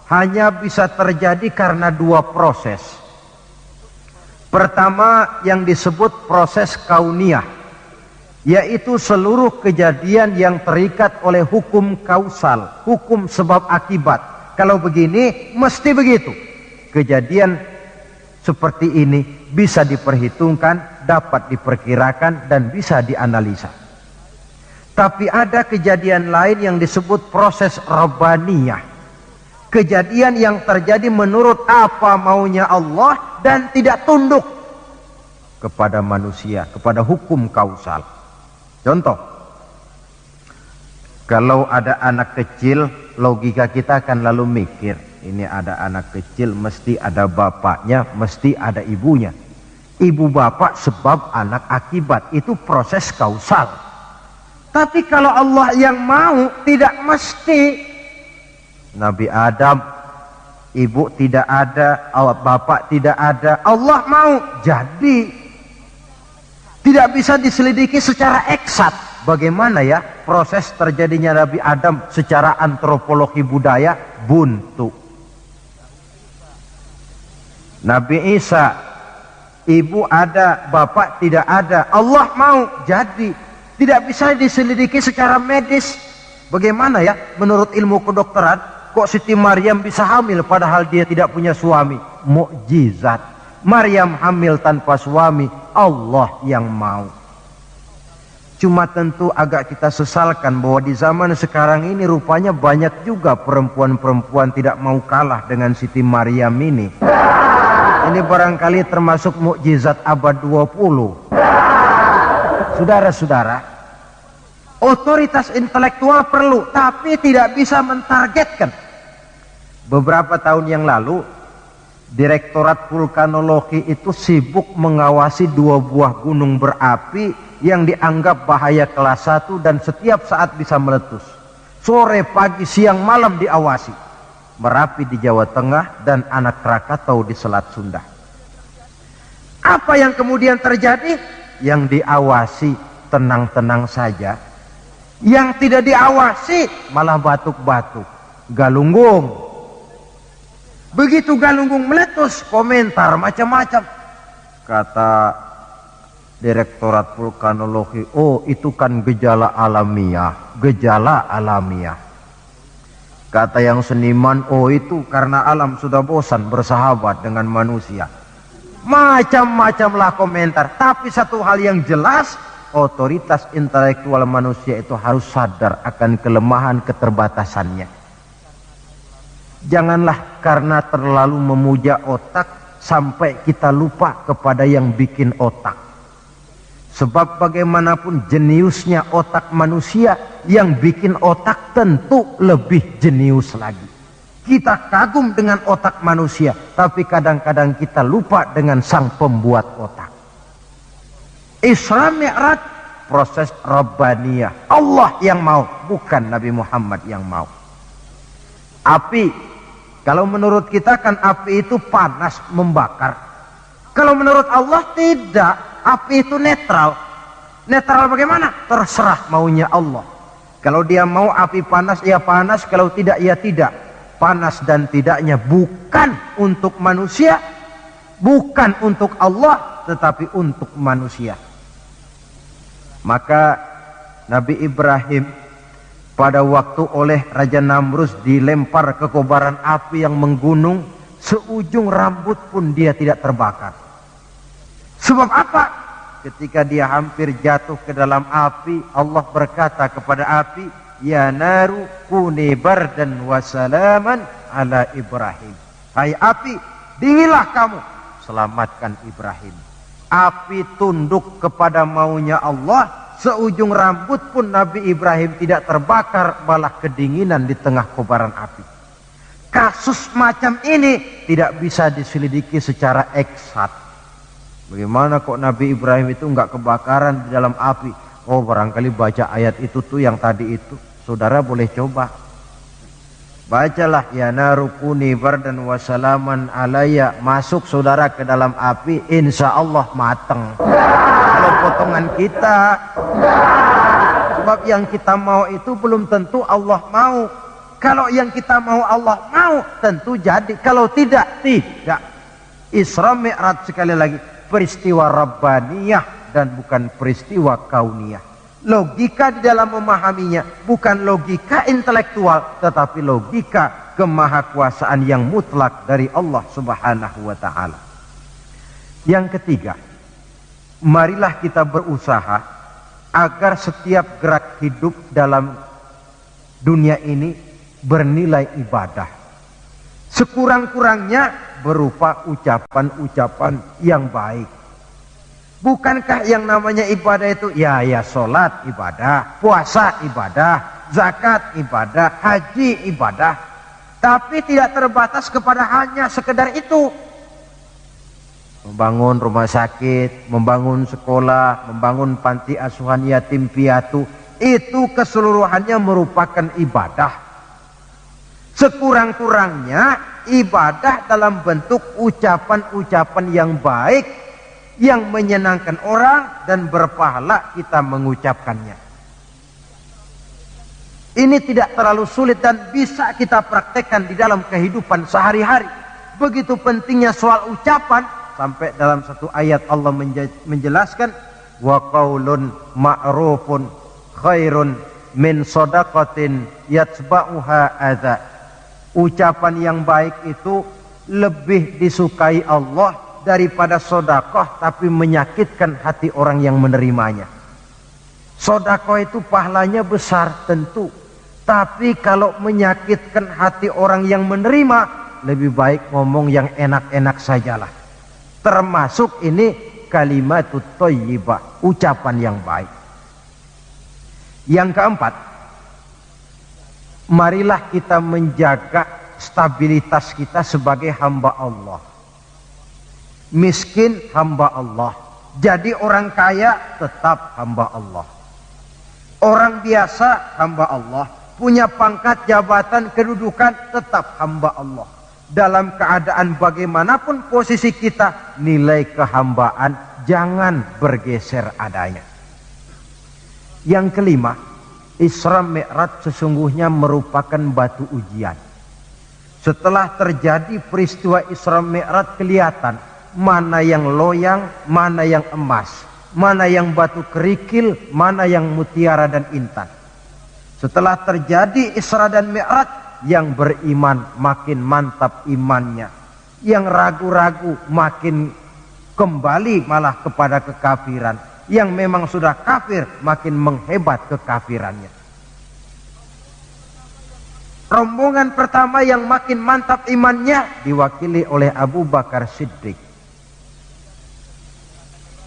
hanya bisa terjadi karena dua proses. Pertama yang disebut proses kauniyah, yaitu seluruh kejadian yang terikat oleh hukum kausal, hukum sebab akibat. Kalau begini, mesti begitu. Kejadian seperti ini bisa diperhitungkan, dapat diperkirakan, dan bisa dianalisa. Tapi ada kejadian lain yang disebut proses rabbaniyah. Kejadian yang terjadi menurut apa maunya Allah dan tidak tunduk kepada manusia, kepada hukum kausal. Contoh, kalau ada anak kecil, logika kita akan lalu mikir, ini ada anak kecil, mesti ada bapaknya, mesti ada ibunya. Ibu bapak sebab anak akibat, itu proses kausal. Tapi kalau Allah yang mau, tidak mesti. Nabi Adam, ibu tidak ada, bapak tidak ada, Allah mau jadi. Tidak bisa diselidiki secara eksat. Bagaimana ya proses terjadinya Nabi Adam secara antropologi budaya? Buntu. Nabi Isa, ibu ada, bapak tidak ada, Allah mau jadi. Tidak bisa diselidiki secara medis. Bagaimana ya menurut ilmu kedokteran? Kok Siti Maryam bisa hamil padahal dia tidak punya suami? Mukjizat. Maryam hamil tanpa suami, Allah yang mau. Cuma tentu agak kita sesalkan bahwa di zaman sekarang ini rupanya banyak juga perempuan-perempuan tidak mau kalah dengan Siti Maryam ini. Ini barangkali termasuk mukjizat abad 20. Saudara-saudara, otoritas intelektual perlu, tapi tidak bisa mentargetkan. Beberapa tahun yang lalu, Direktorat Vulkanologi itu sibuk mengawasi 2 buah gunung berapi yang dianggap bahaya kelas 1 dan setiap saat bisa meletus. Sore, pagi, siang, malam diawasi. Merapi di Jawa Tengah dan Anak Krakatau di Selat Sunda. Apa yang kemudian terjadi? Yang diawasi tenang-tenang saja. Yang tidak diawasi malah batuk-batuk. Galunggung. Begitu Galunggung meletus, komentar macam-macam. Kata Direktorat Vulkanologi, oh itu kan gejala alamiah. Gejala alamiah. Kata yang seniman, oh itu karena alam sudah bosan bersahabat dengan manusia. Macam-macamlah komentar. Tapi satu hal yang jelas, otoritas intelektual manusia itu harus sadar akan kelemahan keterbatasannya. Janganlah karena terlalu memuja otak sampai kita lupa kepada yang bikin otak. Sebab bagaimanapun jeniusnya otak manusia, yang bikin otak tentu lebih jenius lagi. Kita kagum dengan otak manusia, tapi kadang-kadang kita lupa dengan sang pembuat otak. Isra Mi'raj, proses Rabbaniyah. Allah yang mau, bukan Nabi Muhammad yang mau. Api, kalau menurut kita kan api itu panas, membakar. Kalau menurut Allah tidak, api itu netral. Netral bagaimana? Terserah maunya Allah. Kalau dia mau api panas, ya panas. Kalau tidak, ya tidak. Panas dan tidaknya bukan untuk manusia, bukan untuk Allah, tetapi untuk manusia. Maka Nabi Ibrahim pada waktu oleh Raja Namrus dilempar ke kobaran api yang menggunung, seujung rambut pun dia tidak terbakar. Sebab apa? Ketika dia hampir jatuh ke dalam api, Allah berkata kepada api, ya naru kuni bardan wa salaman ala Ibrahim. Hai api, dinginlah kamu, selamatkan Ibrahim. Api tunduk kepada maunya Allah. Seujung rambut pun Nabi Ibrahim tidak terbakar, malah kedinginan di tengah kobaran api. Kasus macam ini tidak bisa diselidiki secara eksat. Bagaimana kok Nabi Ibrahim itu enggak kebakaran di dalam api? Oh, barangkali baca ayat itu tuh yang tadi itu. Saudara boleh coba. Bacalah, ya narukuni bardan wa salaman alayya. Masuk saudara ke dalam api, insya Allah mateng. Kalau potongan kita, sebab yang kita mau itu belum tentu Allah mau. Kalau yang kita mau Allah mau, tentu jadi. Kalau tidak, tidak. Isra Mi'raj sekali lagi, peristiwa Rabbaniyah dan bukan peristiwa kauniyah. Logika di dalam memahaminya bukan logika intelektual, tetapi logika kemahakuasaan yang mutlak dari Allah Subhanahu wa ta'ala. Yang ketiga, marilah kita berusaha agar setiap gerak hidup dalam dunia ini bernilai ibadah. Sekurang-kurangnya berupa ucapan-ucapan yang baik. Bukankah yang namanya ibadah itu ya sholat ibadah, puasa ibadah, zakat ibadah, haji ibadah. Tapi tidak terbatas kepada hanya sekedar itu. Membangun rumah sakit, membangun sekolah, membangun panti asuhan yatim piatu, itu keseluruhannya merupakan ibadah. Sekurang-kurangnya ibadah dalam bentuk ucapan-ucapan yang baik, yang menyenangkan orang dan berpahala kita mengucapkannya. Ini tidak terlalu sulit dan bisa kita praktekkan di dalam kehidupan sehari-hari. Begitu pentingnya soal ucapan, sampai dalam satu ayat Allah menjelaskan, wa qaulun ma'rufun khairun min shadaqatin yatba'uha adza. Ucapan yang baik itu lebih disukai Allah daripada sedekah tapi menyakitkan hati orang yang menerimanya. Sedekah itu pahalanya besar tentu, tapi kalau menyakitkan hati orang yang menerima, lebih baik ngomong yang enak-enak sajalah. Termasuk ini kalimatut thayyibah, ucapan yang baik. Yang keempat, marilah kita menjaga stabilitas kita sebagai hamba Allah. Miskin hamba Allah, jadi orang kaya tetap hamba Allah. Orang biasa hamba Allah, punya pangkat, jabatan, kedudukan tetap hamba Allah. Dalam keadaan bagaimanapun posisi kita, nilai kehambaan jangan bergeser adanya. Yang kelima, Isra Mi'raj sesungguhnya merupakan batu ujian. Setelah terjadi peristiwa Isra Mi'raj, kelihatan mana yang loyang, mana yang emas, mana yang batu kerikil, mana yang mutiara dan intan. Setelah terjadi Isra dan Mi'raj, yang beriman makin mantap imannya, yang ragu-ragu makin kembali malah kepada kekafiran, yang memang sudah kafir makin menghebat kekafirannya. Rombongan pertama yang makin mantap imannya diwakili oleh Abu Bakar Siddiq.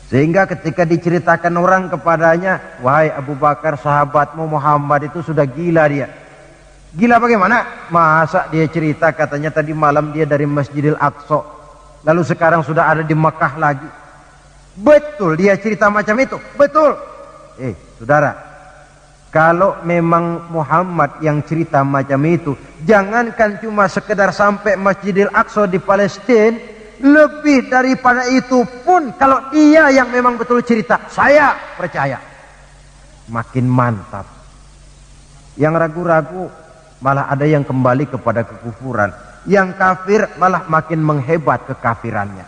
Sehingga ketika diceritakan orang kepadanya, wahai Abu Bakar, sahabatmu Muhammad itu sudah gila dia. Gila bagaimana? Masa dia cerita katanya tadi malam dia dari Masjidil Aqsa, lalu sekarang sudah ada di Mekah lagi. Betul dia cerita macam itu? Betul. Saudara, kalau memang Muhammad yang cerita macam itu, jangankan cuma sekedar sampai Masjidil Aqsa di Palestina, lebih daripada itu pun kalau dia yang memang betul cerita, saya percaya. Makin mantap. Yang ragu-ragu malah ada yang kembali kepada kekufuran, yang kafir malah makin menghebat kekafirannya.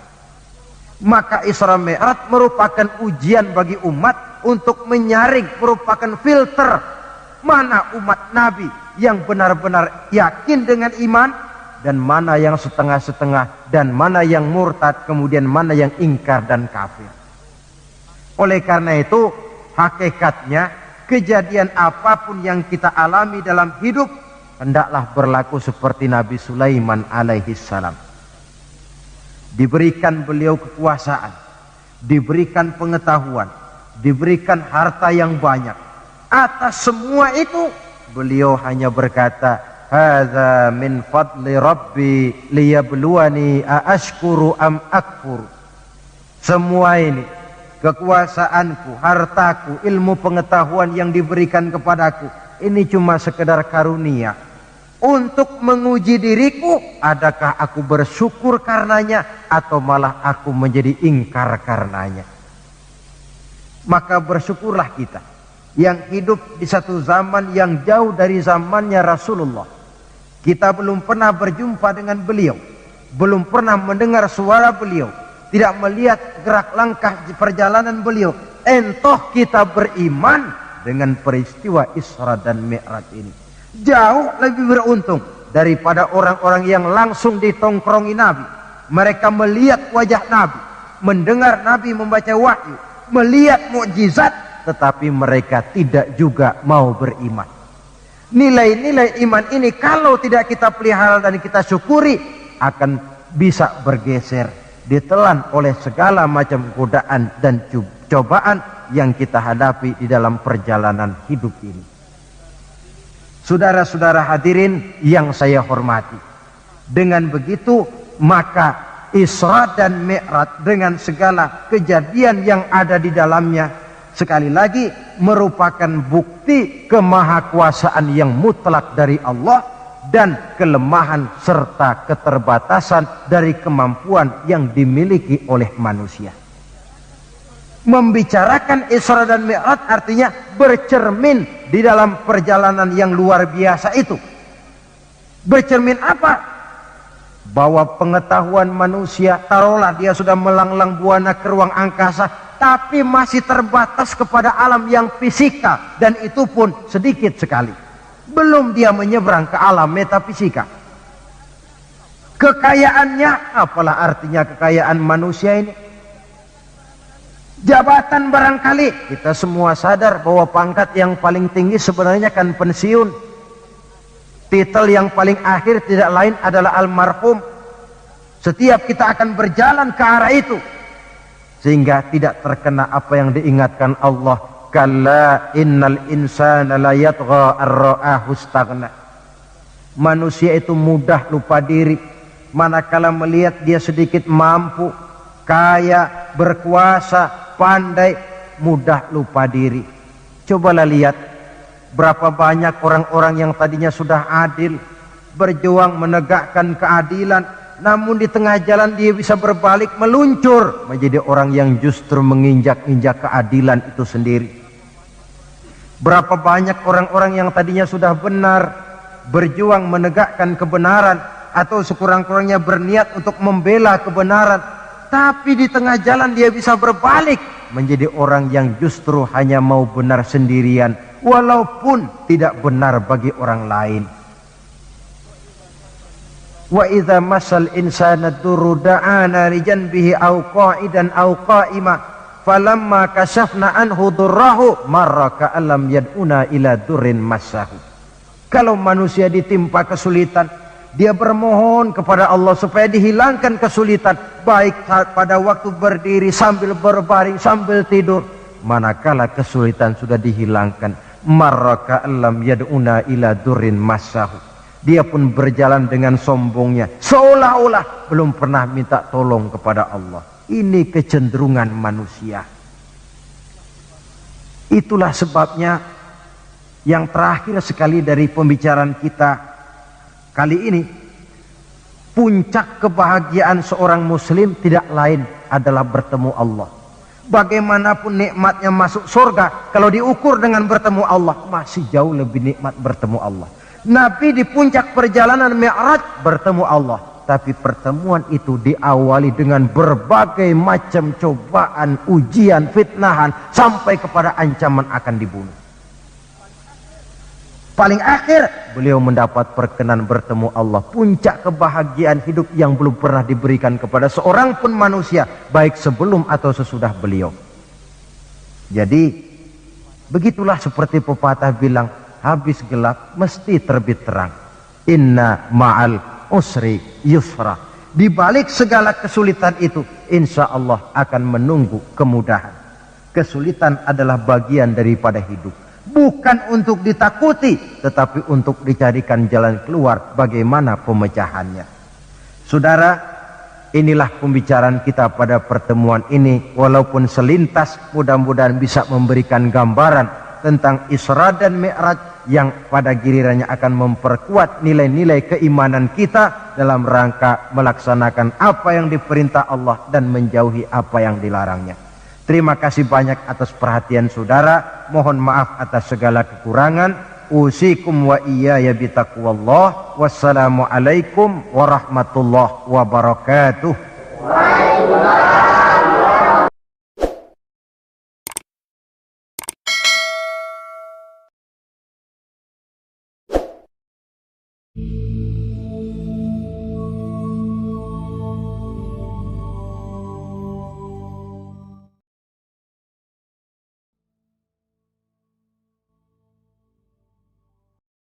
Maka Isra Mi'raj merupakan ujian bagi umat untuk menyaring, merupakan filter mana umat Nabi yang benar-benar yakin dengan iman, dan mana yang setengah-setengah, dan mana yang murtad, kemudian mana yang ingkar dan kafir. Oleh karena itu, hakikatnya kejadian apapun yang kita alami dalam hidup, hendaklah berlaku seperti Nabi Sulaiman alaihi salam. Diberikan beliau kekuasaan, diberikan pengetahuan, diberikan harta yang banyak. Atas semua itu, beliau hanya berkata, hadza min fadli rabbi liyabluwani aashkuru am akfur. Semua ini, kekuasaanku, hartaku, ilmu pengetahuan yang diberikan kepadaku, ini cuma sekedar karunia untuk menguji diriku, adakah aku bersyukur karenanya atau malah aku menjadi ingkar karenanya. Maka bersyukurlah kita yang hidup di satu zaman yang jauh dari zamannya Rasulullah. Kita belum pernah berjumpa dengan beliau, belum pernah mendengar suara beliau, tidak melihat gerak langkah di perjalanan beliau. Entoh kita beriman dengan peristiwa Isra dan Mi'raj ini. Jauh lebih beruntung daripada orang-orang yang langsung ditongkrongi Nabi. Mereka melihat wajah Nabi, mendengar Nabi membaca wahyu, melihat mukjizat, tetapi mereka tidak juga mau beriman. Nilai-nilai iman ini kalau tidak kita pelihara dan kita syukuri, akan bisa bergeser, ditelan oleh segala macam godaan dan cobaan yang kita hadapi di dalam perjalanan hidup ini. Saudara-saudara hadirin yang saya hormati, dengan begitu maka Isra dan Mi'raj dengan segala kejadian yang ada di dalamnya, sekali lagi merupakan bukti kemahakuasaan yang mutlak dari Allah dan kelemahan serta keterbatasan dari kemampuan yang dimiliki oleh manusia. Membicarakan Isra dan Mi'raj artinya bercermin di dalam perjalanan yang luar biasa itu. Bercermin apa? Bahwa pengetahuan manusia, taruhlah dia sudah melanglang buana ke ruang angkasa, tapi masih terbatas kepada alam yang fisika, dan itu pun sedikit sekali. Belum dia menyeberang ke alam metafisika. Kekayaannya, apalah artinya kekayaan manusia ini? Jabatan barangkali, kita semua sadar bahwa pangkat yang paling tinggi sebenarnya kan pensiun. Titel yang paling akhir tidak lain adalah almarhum. Setiap kita akan berjalan ke arah itu, sehingga tidak terkena apa yang diingatkan Allah, kalla innal insana la yatgha ar-ra'ahu istaghna. Manusia itu mudah lupa diri manakala melihat dia sedikit mampu, kaya, berkuasa, pandai, mudah lupa diri. Cobalah lihat berapa banyak orang-orang yang tadinya sudah adil, berjuang menegakkan keadilan, namun di tengah jalan dia bisa berbalik meluncur menjadi orang yang justru menginjak-injak keadilan itu sendiri. Berapa banyak orang-orang yang tadinya sudah benar, berjuang menegakkan kebenaran, atau sekurang-kurangnya berniat untuk membela kebenaran, tapi di tengah jalan dia bisa berbalik menjadi orang yang justru hanya mau benar sendirian, walaupun tidak benar bagi orang lain. Wa idza masal insana durru da'ana li janbihi aw qa'idan aw qa'ima falamma kashafna anhu durrahu marra ka'allam yad'una ila durrin massahu. Kalau manusia ditimpa kesulitan, dia bermohon kepada Allah supaya dihilangkan kesulitan, baik pada waktu berdiri, sambil berbaring, sambil tidur. Manakala kesulitan sudah dihilangkan, marra ka'allam yad'una ila durrin massahu, dia pun berjalan dengan sombongnya, seolah-olah belum pernah minta tolong kepada Allah. Ini kecenderungan manusia. Itulah sebabnya yang terakhir sekali dari pembicaraan kita kali ini, puncak kebahagiaan seorang muslim tidak lain adalah bertemu Allah. Bagaimanapun nikmatnya masuk surga, kalau diukur dengan bertemu Allah, masih jauh lebih nikmat bertemu Allah. Nabi di puncak perjalanan Mi'raj bertemu Allah, tapi pertemuan itu diawali dengan berbagai macam cobaan, ujian, fitnahan, sampai kepada ancaman akan dibunuh. Paling akhir beliau mendapat perkenan bertemu Allah, puncak kebahagiaan hidup yang belum pernah diberikan kepada seorang pun manusia, baik sebelum atau sesudah beliau. Jadi begitulah seperti pepatah bilang, habis gelap mesti terbit terang. Inna ma'al usri yusra. Di balik segala kesulitan itu, insya Allah akan menunggu kemudahan. Kesulitan adalah bagian daripada hidup, bukan untuk ditakuti, tetapi untuk dicarikan jalan keluar bagaimana pemecahannya. Saudara, inilah pembicaraan kita pada pertemuan ini. Walaupun selintas, mudah-mudahan bisa memberikan gambaran tentang Isra dan Mi'raj yang pada gilirannya akan memperkuat nilai-nilai keimanan kita dalam rangka melaksanakan apa yang diperintah Allah dan menjauhi apa yang dilarangnya. Terima kasih banyak atas perhatian saudara. Mohon maaf atas segala kekurangan. Usikum wa iyaya bitaqwallah. Wassalamualaikum warahmatullahi wabarakatuh. Waalaikumsalam.